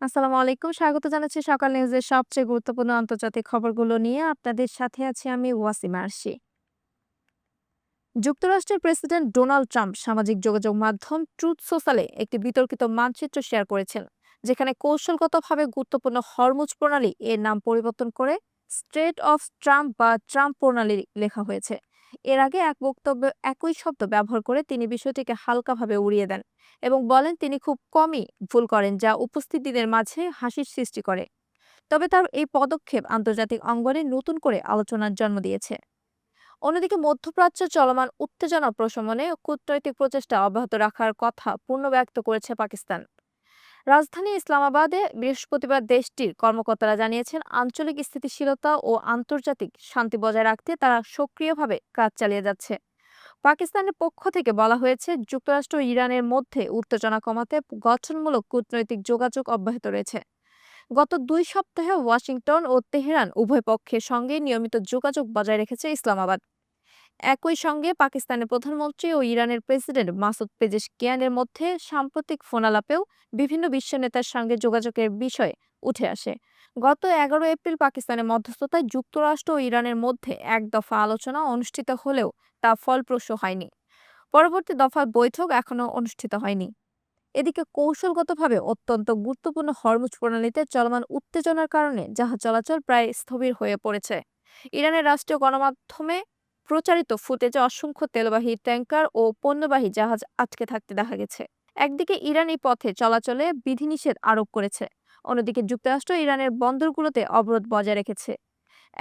আসসালামু আলাইকুম। স্বাগত জানাচ্ছি সকাল নিউজের সবচেয়ে গুরুত্বপূর্ণ আন্তর্জাতিক খবরগুলো নিয়ে। আপনাদের সাথে আছি আমি ওয়াসিমা আরশি। যুক্তরাষ্ট্রের প্রেসিডেন্ট ডোনাল্ড ট্রাম্প সামাজিক যোগাযোগ মাধ্যম ট্রুথ সোশ্যালে একটি বিতর্কিত মানচিত্র শেয়ার করেছেন, যেখানে কৌশলগতভাবে গুরুত্বপূর্ণ হরমুজ প্রণালী এর নাম পরিবর্তন করে স্ট্রেট অফ ট্রাম্প বা ট্রাম্প প্রণালী লেখা হয়েছে। এর আগে এক বক্তব্যে একই শব্দ ব্যবহার করে তিনি বিষয়টিকে হালকাভাবে উড়িয়ে দেন এবং বলেন তিনি খুব কমই ভুল করেন, যা উপস্থিতিদের মাঝে হাসির সৃষ্টি করে। তবে তার এই পদক্ষেপ আন্তর্জাতিক অঙ্গনে নতুন করে আলোচনার জন্ম দিয়েছে। অন্যদিকে মধ্যপ্রাচ্যে চলমান উত্তেজনা প্রশমনে কূটনৈতিক প্রচেষ্টা অব্যাহত রাখার কথা পুনর্ব্যক্ত করেছে পাকিস্তান। রাজধানী ইসলামাবাদে বৃহস্পতিবার দেশটির কর্মকর্তারা জানিয়েছেন, আঞ্চলিক স্থিতিশীলতা ও আন্তর্জাতিক শান্তি বজায় রাখতে তারা সক্রিয়ভাবে কাজ চালিয়ে যাচ্ছে। পাকিস্তানের পক্ষ থেকে বলা হয়েছে, যুক্তরাষ্ট্র ও ইরানের মধ্যে উত্তেজনা কমাতে গঠনমূলক কূটনৈতিক যোগাযোগ অব্যাহত রয়েছে। গত 2 সপ্তাহে ওয়াশিংটন ও তেহরান উভয় পক্ষের সঙ্গে নিয়মিত যোগাযোগ বজায় রেখেছে ইসলামাবাদ। একই সঙ্গে পাকিস্তানের প্রধানমন্ত্রী ও ইরানের প্রেসিডেন্ট মাসুদ পেজেশকিয়ানের মধ্যে সাম্প্রতিক ফোনালাপেও বিভিন্ন বিশ্ব নেতার সঙ্গে যোগাযোগের বিষয় উঠে আসে। গত 11 এপ্রিল পাকিস্তানের মধ্যস্থতায় যুক্তরাষ্ট্র ও ইরানের মধ্যে এক দফা আলোচনা অনুষ্ঠিত হলেও তা ফলপ্রসূ হয়নি। পরবর্তী দফার বৈঠক এখনো অনুষ্ঠিত হয়নি। এদিকে কৌশলগতভাবে অত্যন্ত গুরুত্বপূর্ণ হরমুজ প্রণালীতে চলমান উত্তেজনার কারণে জাহাজ চলাচল প্রায় স্থবির হয়ে পড়েছে। ইরানের রাষ্ট্রীয় গণমাধ্যমে প্রচারিত ফুটেজে অসংখ্য তেলবাহী ট্যাংকার ও পণ্যবাহী জাহাজ আটকে থাকতে দেখা গেছে। একদিকে ইরান এই পথে চলাচলে বিধিনিষেধ আরোপ করেছে, অন্যদিকে যুক্তরাষ্ট্র ইরানের বন্দরগুলোতে অবরোধ বজায় রেখেছে।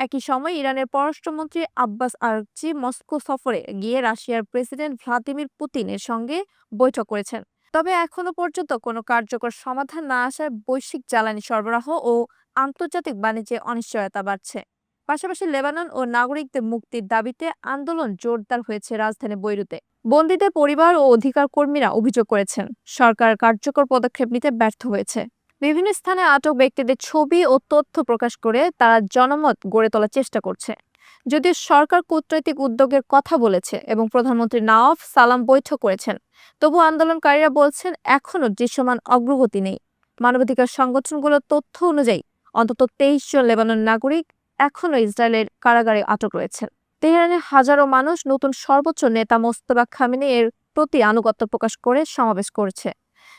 একই সময় ইরানের পররাষ্ট্রমন্ত্রী আব্বাস আরাগচি মস্কো সফরে গিয়ে রাশিয়ার প্রেসিডেন্ট ভ্লাদিমির পুতিনের সঙ্গে বৈঠক করেছেন। তবে এখনো পর্যন্ত কোনো কার্যকর সমাধান না আসায় বৈশ্বিক জ্বালানি সরবরাহ ও আন্তর্জাতিক বাণিজ্যে অনিশ্চয়তা বাড়ছে। পাশাপাশি লেবানন ও নাগরিকদের মুক্তির দাবিতে আন্দোলন জোরদার হয়েছে রাজধানী বৈরুতে। বন্দীদের পরিবার ও অধিকার কর্মীরা অভিযোগ করেছেন, সরকার কার্যকর পদক্ষেপ নিতে ব্যর্থ হয়েছে। বিভিন্ন স্থানে আটক ব্যক্তিদের ছবি ও তথ্য প্রকাশ করে তারা জনমত গড়ে তোলার চেষ্টা করছে। যদিও সরকার কূটনৈতিক উদ্যোগের কথা বলেছে এবং প্রধানমন্ত্রী নওয়াফ সালাম বৈঠক করেছেন, তবু আন্দোলনকারীরা বলছেন এখনো দৃশ্যমান অগ্রগতি নেই। মানবাধিকার সংগঠনগুলোর তথ্য অনুযায়ী অন্তত 23 জন লেবানন নাগরিক এখনো ইসরায়েলের কারাগারে আটক রয়েছেন। তেহরানে হাজারো মানুষ নতুন সর্বোচ্চ নেতা মোস্তফা খামেনি এর প্রতি আনুগত্য প্রকাশ করে সমাবেশ করেছে।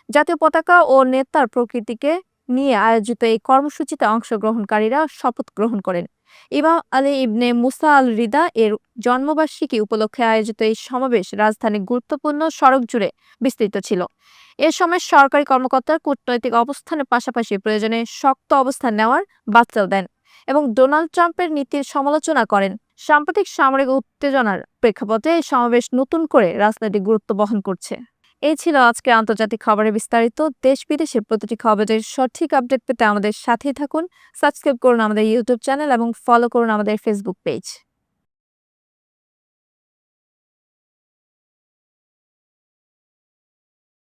জাতীয় পতাকা ও নেতার প্রকৃতিকে নিয়ে আয়োজিত এই কর্মসূচিতে অংশগ্রহণকারীরা শপথ গ্রহণ করেন। ইমাম আলী ইবনে মুসা আল রিদা এর জন্মবার্ষিকী উপলক্ষে আয়োজিত এই সমাবেশ রাজধানীর গুরুত্বপূর্ণ সড়ক জুড়ে বিস্তৃত ছিল। এ সময় সরকারি কর্মকর্তারা কূটনৈতিক অবস্থানের পাশাপাশি প্রয়োজনে শক্ত অবস্থান নেওয়ার বার্তাও দেন এবং ডোনাল্ড ট্রাম্পের নীতির সমালোচনা করেন। সাম্প্রতিক সামরিক উত্তেজনার প্রেক্ষাপটে এই সমাবেশ নতুন করে রাজনৈতিক গুরুত্ব বহন করছে। এই ছিল আজকে আন্তর্জাতিক খবরের বিস্তারিত। দেশ বিদেশের প্রতিটি খবরের সঠিক আপডেট পেতে আমাদের সাথেই থাকুন। সাবস্ক্রাইব করুন আমাদের ইউটিউব চ্যানেল এবং ফলো করুন আমাদের ফেসবুক পেজ।